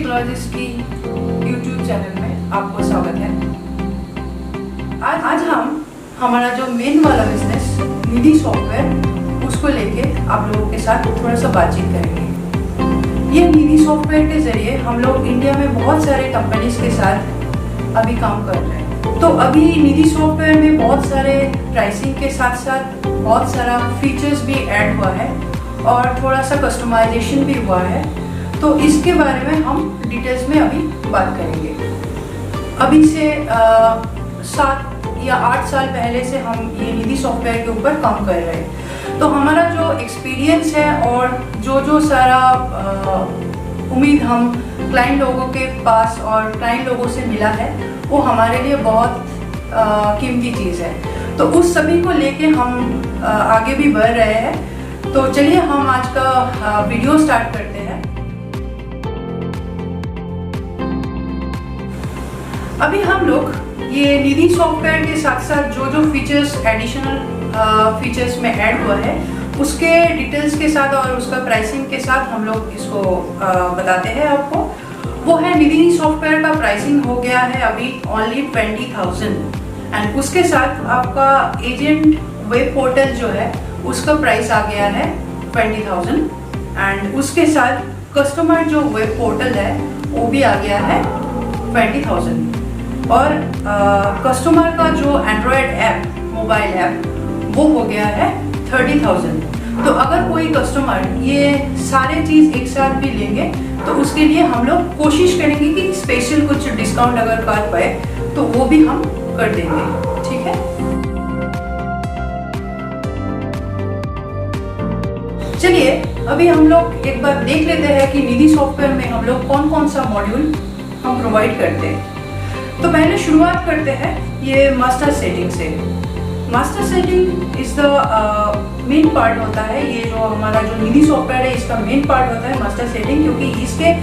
Technologist की YouTube channel में आपको स्वागत है। आज हम हमारा जो मेन वाला बिजनेस निधि सॉफ्टवेयर उसको लेके आप लोगों के साथ थोड़ा सा बातचीत करेंगे। ये निधि सॉफ्टवेयर के जरिए हम लोग इंडिया में बहुत सारे कंपनीज के साथ अभी काम कर रहे हैं। तो अभी निधि सॉफ्टवेयर में बहुत सारे प्राइसिंग के साथ साथ बहुत सारा फीचर्स भी ऐड हुआ है और थोड़ा सा कस्टमाइजेशन भी हुआ है। तो इसके बारे में हम डिटेल्स में अभी बात करेंगे। अभी से 7 या 8 साल पहले से हम ये निधि सॉफ्टवेयर के ऊपर काम कर रहे हैं। तो हमारा जो एक्सपीरियंस है और जो सारा उम्मीद हम क्लाइंट लोगों के पास और क्लाइंट लोगों से मिला है वो हमारे लिए बहुत कीमती चीज़ है। तो उस सभी को लेके हम आगे भी बढ़ रहे हैं। तो चलिए हम आज का वीडियो स्टार्ट करते हैं। अभी हम लोग ये निधि सॉफ्टवेयर के साथ साथ जो फीचर्स एडिशनल फीचर्स में ऐड हुआ है उसके डिटेल्स के साथ और उसका प्राइसिंग के साथ हम लोग इसको बताते हैं आपको। वो है निधि सॉफ्टवेयर का प्राइसिंग हो गया है अभी ओनली 20,000 एंड उसके साथ आपका एजेंट वेब पोर्टल जो है उसका प्राइस आ गया है 20,000 एंड उसके साथ कस्टमर जो वेब पोर्टल है वो भी आ गया है 20,000 और कस्टमर का जो एंड्रॉयड ऐप मोबाइल ऐप वो हो गया है 30,000। तो अगर कोई कस्टमर ये सारे चीज़ एक साथ भी लेंगे तो उसके लिए हम लोग कोशिश करेंगे कि स्पेशल कुछ डिस्काउंट अगर कर पाए तो वो भी हम कर देंगे, ठीक है। चलिए अभी हम लोग एक बार देख लेते हैं कि निधि सॉफ्टवेयर में हम लोग कौन कौन सा मॉड्यूल हम प्रोवाइड करते हैं। तो पहले शुरुआत करते हैं ये मास्टर सेटिंग से। Master setting is the main part होता है। ये जो हमारा जो निधि सॉफ्टवेयर है इसका मेन पार्ट होता है मास्टर सेटिंग, क्योंकि इसके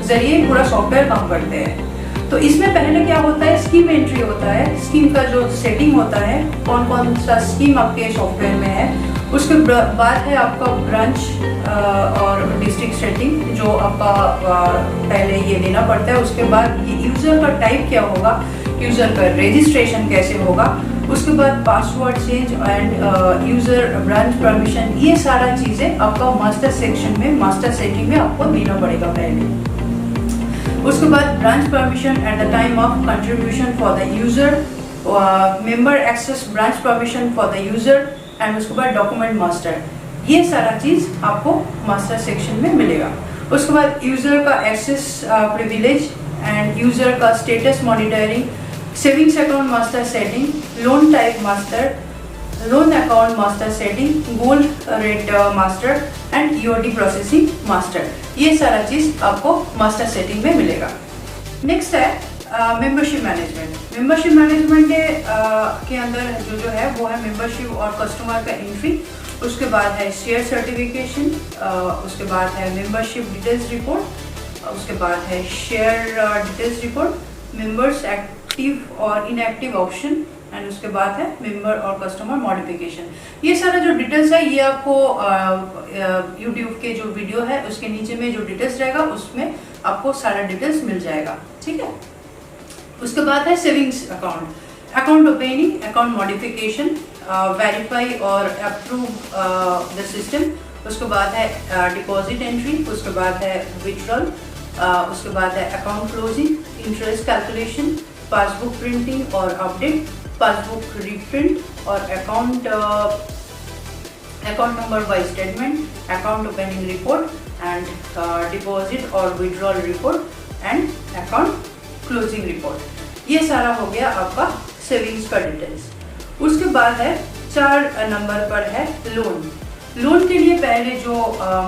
जरिए पूरा सॉफ्टवेयर काम करते हैं। तो इसमें पहले क्या होता है, स्कीम एंट्री होता है। स्कीम का जो सेटिंग होता है कौन कौन सा स्कीम आपके सॉफ्टवेयर में है। उसके बाद है आपका ब्रांच और डिस्ट्रिक्ट सेटिंग जो आपका पहले ये देना पड़ता है। उसके बाद ये यूज़र का टाइप क्या होगा, यूज़र का रजिस्ट्रेशन कैसे होगा, उसके बाद password change and user branch permission, ये सारा चीज़ें आपका मास्टर सेक्शन में मास्टर सेटिंग में आपको देना पड़ेगा पहले। उसके बाद branch permission at the time of contribution for the user, member access branch permission for the user and उसके बाद डॉक्यूमेंट मास्टर, ये सारा चीज़ आपको मास्टर सेक्शन में मिलेगा। उसके बाद यूज़र का एक्सेस प्रिविलेज एंड यूज़र का status monitoring, savings account master setting, loan type master, loan account master setting, gold rate master and EOD processing master, ये सारा चीज़ आपको मास्टर सेटिंग में मिलेगा। नेक्स्ट है मेंबरशिप मैनेजमेंट। मेंबरशिप मैनेजमेंट के अंदर जो है वो है मेंबरशिप और कस्टमर का एंट्री। उसके बाद है शेयर सर्टिफिकेशन, उसके बाद है मेंबरशिप डिटेल्स रिपोर्ट, उसके बाद है share details report, members active और इनएक्टिव ऑप्शन एंड उसके बाद है मेंबर और कस्टमर मॉडिफिकेशन। ये सारा जो डिटेल्स है ये आपको यूट्यूब के जो वीडियो है उसके नीचे में जो डिटेल्स रहेगा उसमें आपको सारा डिटेल्स मिल जाएगा, ठीक है। उसके बाद है savings account, account opening, account modification, verify और अप्रूव द सिस्टम। उसके बाद है डिपॉजिट एंट्री, उसके बाद है विड्रॉल, उसके बाद है account closing, interest calculation, passbook printing और अपडेट, पासबुक रीप्रिंट और account number wise statement, account opening report and deposit और withdrawal report and account closing report. ये सारा हो गया आपका सेविंग्स का डिटेल्स। उसके बाद है 4 नंबर पर है लोन। लोन के लिए पहले जो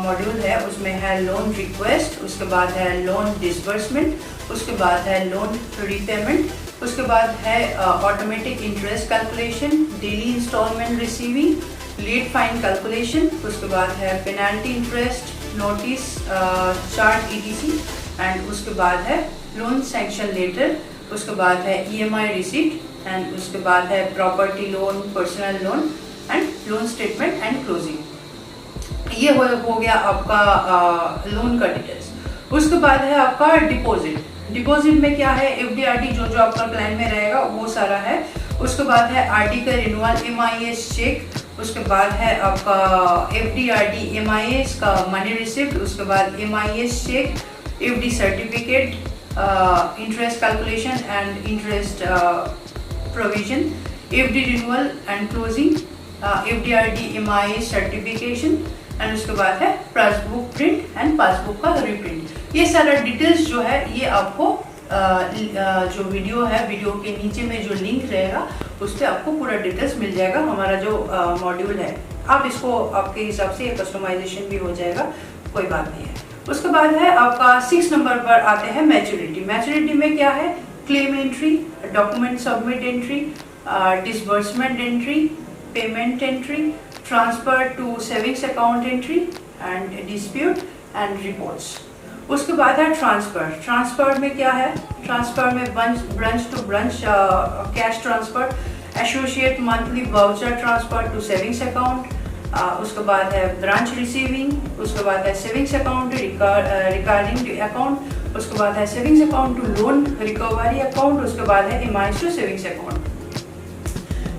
मॉड्यूल है उसमें है लोन रिक्वेस्ट, उसके बाद है लोन डिसबर्समेंट, उसके बाद है लोन रीपेमेंट, उसके बाद है automatic interest calculation, daily instalment receiving, late fine calculation, उसके बाद है penalty interest, notice, charge ETC and उसके बाद है लोन सैंक्शन लेटर, उसके बाद है EMI रिसीट एंड उसके बाद है property loan, personal loan and loan statement and closing. ये हो गया आपका लोन का डिटेल्स। उसके बाद है आपका डिपॉजिट। डिपॉजिट में क्या है, FD/RD जो जो आपका प्लान में रहेगा वो सारा है। उसके बाद है RD का रिन्यूअल, MIS चेक। उसके बाद है आपका FD/RD MIS का मनी रिसिप्ट। उसके बाद MIS check, FD certificate, interest calculation and interest provision, FD renewal and closing, FD/RD MIS certification and उसके बाद है पासबुक प्रिंट एंड पासबुक का रीप्रिंट। ये सारा डिटेल्स जो है ये आपको जो वीडियो है, वीडियो के नीचे में जो लिंक रहेगा उस पर आपको पूरा डिटेल्स मिल जाएगा। हमारा जो मॉड्यूल है आप इसको आपके हिसाब से कस्टमाइजेशन भी हो जाएगा, कोई बात नहीं है। उसके बाद है आपका 6 नंबर पर आते हैं मैच्योरिटी। मैच्योरिटी में क्या है, claim entry, document submit entry, disbursement entry, payment entry, transfer to savings account entry and dispute and reports. उसके बाद है ट्रांसफर। ट्रांसफर में क्या है, ट्रांसफर में branch to branch cash transfer, associate monthly voucher transfer to savings account. उसके बाद है ब्रांच रिसीविंग। उसके बाद है सेविंग्स अकाउंट रिकरिंग अकाउंट। उसके बाद है savings account to loan recovery account. उसके बाद है MIS टू सेविंग्स अकाउंट।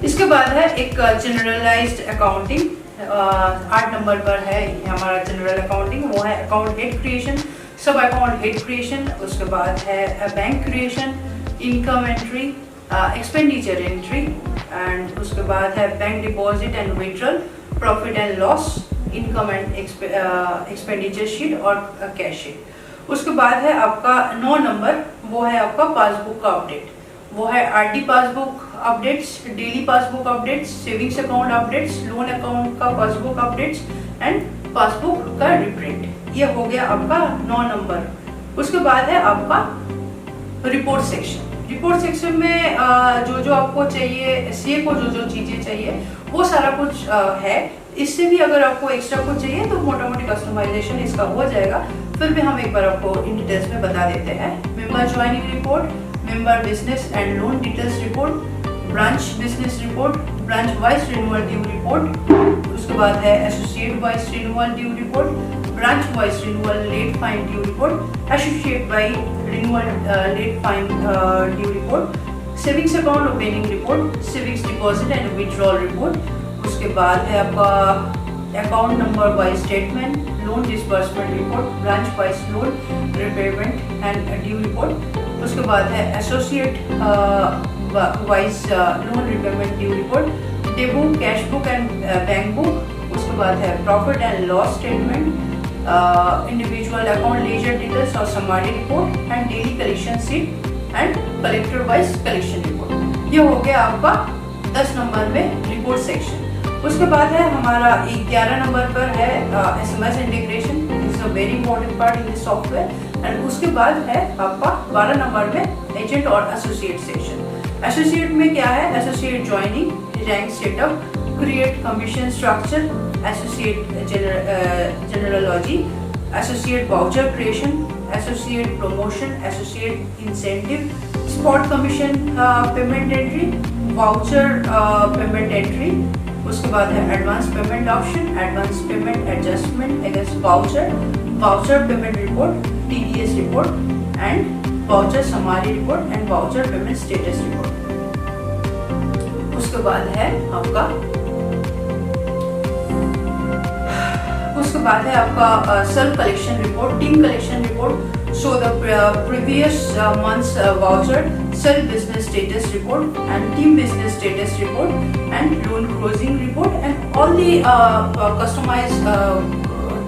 इसके बाद है एक जनरलाइज्ड अकाउंटिंग, 8 नंबर पर है हमारा जनरल अकाउंटिंग। वो है अकाउंट हेड क्रिएशन, सब अकाउंट हेड क्रिएशन। उसके बाद है bank creation, income entry, expenditure entry and उसके बाद है bank deposit and withdrawal, profit and loss, income and expenditure sheet और कैश शीट। उसके बाद है आपका 9 नंबर, वो है आपका पासबुक का अपडेट। वो है RD passbook updates, daily passbook updates, savings account updates, loan account का पासबुक अपडेट्स एंड पासबुक का रिप्रिंट। ये हो गया आपका 9 नंबर। उसके बाद है आपका रिपोर्ट सेक्शन। रिपोर्ट सेक्शन में जो जो आपको चाहिए, CA को जो जो चीज़ें चाहिए वो सारा कुछ है। इससे भी अगर आपको एक्स्ट्रा कुछ चाहिए तो मोटा मोटी कस्टमाइजेशन इसका हो जाएगा। फिर भी हम एक बार आपको इन डिटेल्स में बता देते हैं। Member joining report, member business and loan details report, branch business report, branch wise renewal due report. उसके बाद है associate wise renewal due report, branch wise renewal late fine due report, associate wise renewal late fine due report, savings account opening report, savings deposit and withdrawal report. उसके बाद है आपका account number wise statement, loan disbursement report, branch wise loan repayment and due report. उसके बाद है associate wise loan repayment due report, daybook cash book and bank book. उसके बाद है profit and loss statement, individual account ledger details और summary report and daily collection sheet and collector wise collection report. ये हो गया आपका 10 number में report section. उसके बाद है हमारा 11 नंबर पर है SMS integration, is a very important part in this software. And उसके बाद है आपका 12 नंबर में एजेंट और एसोसिएट सेक्शन। एसोसिएट में क्या है, associate joining, rank setup, create commission structure, associate genealogy, associate voucher creation, associate promotion, associate incentive, spot commission payment entry, voucher payment entry. उसके बाद है advance payment option, advance payment adjustment against voucher, voucher payment report, TDS report and voucher summary report and voucher payment status report. उसके बाद है आपका self collection report, team collection report, show the previous month's voucher, cell business status report and team business status report and loan closing report and all the customized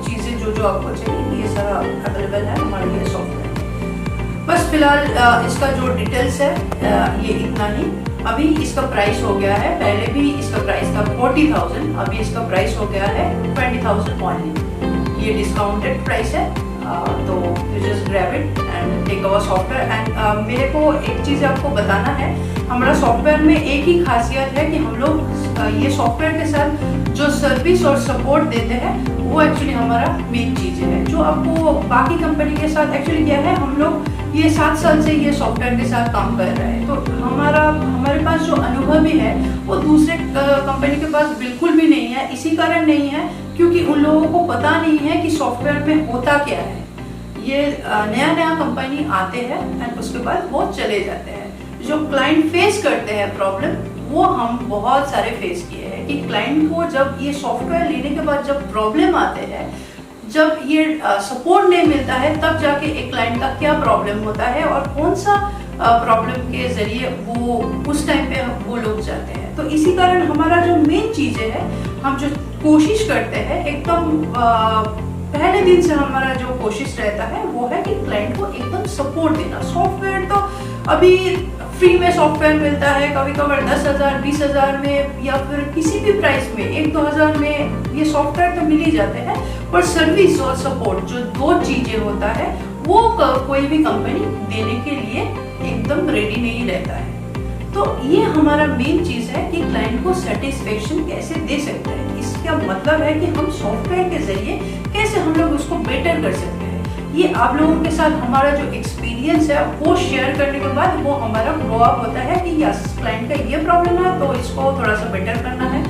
चीज़ें जो जो आपको चाहिए ये सारा अवेलेबल है हमारे लिए सॉफ्टवेयर। बस फिलहाल इसका जो डिटेल्स है ये इतना ही। अभी इसका प्राइस हो गया है, पहले भी इसका प्राइस था 40,000, अभी इसका प्राइस हो गया है 20,000 ओनली। ये डिस्काउंटेड प्राइस है, तो you just grab it and take our software. And मेरे को एक चीज़ आपको बताना है, हमारा सॉफ्टवेयर में एक ही खासियत है कि हम लोग ये सॉफ्टवेयर के साथ जो सर्विस और सपोर्ट देते हैं वो एक्चुअली हमारा मेन चीज़ है। जो आपको बाकी कंपनी के साथ एक्चुअली क्या है, हम लोग ये 7 साल से ये सॉफ्टवेयर के साथ काम कर रहे हैं, तो हमारे पास जो अनुभव भी है वो दूसरे कंपनी के पास बिल्कुल भी नहीं है। इसी कारण नहीं है क्योंकि उन लोगों को पता नहीं है कि सॉफ्टवेयर में होता क्या है। ये नया नया कंपनी आते हैं एंड उसके बाद वो चले जाते हैं। जो क्लाइंट फेस करते हैं प्रॉब्लम, वो हम बहुत सारे फेस किए हैं कि क्लाइंट को जब ये सॉफ्टवेयर लेने के बाद जब प्रॉब्लम आते हैं, जब ये सपोर्ट नहीं मिलता है, तब जाके एक क्लाइंट का क्या प्रॉब्लम होता है और कौन सा प्रॉब्लम के जरिए वो उस टाइम पे वो लोग जाते हैं। तो इसी कारण हमारा जो मेन चीज़ें है, हम जो कोशिश करते हैं एकदम पहले दिन से हमारा जो कोशिश रहता है वो है कि क्लाइंट को एकदम सपोर्ट देना। सॉफ्टवेयर तो अभी फ्री में सॉफ्टवेयर मिलता है, कभी कभार 10,000 20,000 में या फिर किसी भी प्राइस में 1-2 हज़ार में ये सॉफ्टवेयर तो मिल ही जाते हैं, पर सर्विस और सपोर्ट जो दो चीजें होता है वो कोई भी कंपनी देने के लिए एकदम रेडी नहीं रहता है। तो ये हमारा मेन चीज है कि क्लाइंट को सेटिस्फेक्शन कैसे दे सकते हैं। इसका मतलब है कि हम सॉफ्टवेयर के जरिए कैसे हम लोग उसको बेटर कर सकते हैं। ये आप लोगों के साथ हमारा जो एक्सपीरियंस है वो शेयर करने के बाद वो हमारा ग्रो अप होता है कि यस, क्लाइंट का ये प्रॉब्लम है तो इसको थोड़ा सा बेटर करना है।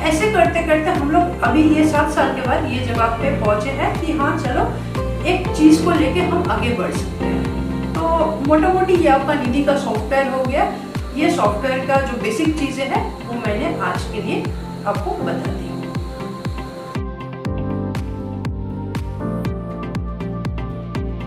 ऐसे करते करते हम लोग अभी ये 7 साल के बाद ये जगह पे पहुंचे हैं कि हाँ चलो एक चीज को लेके हम आगे बढ़ सकते हैं। तो मोटा मोटी ये आपका निधि का सॉफ्टवेयर हो गया। ये सॉफ्टवेयर का जो बेसिक चीजें हैं वो मैंने आज के लिए आपको बता दी।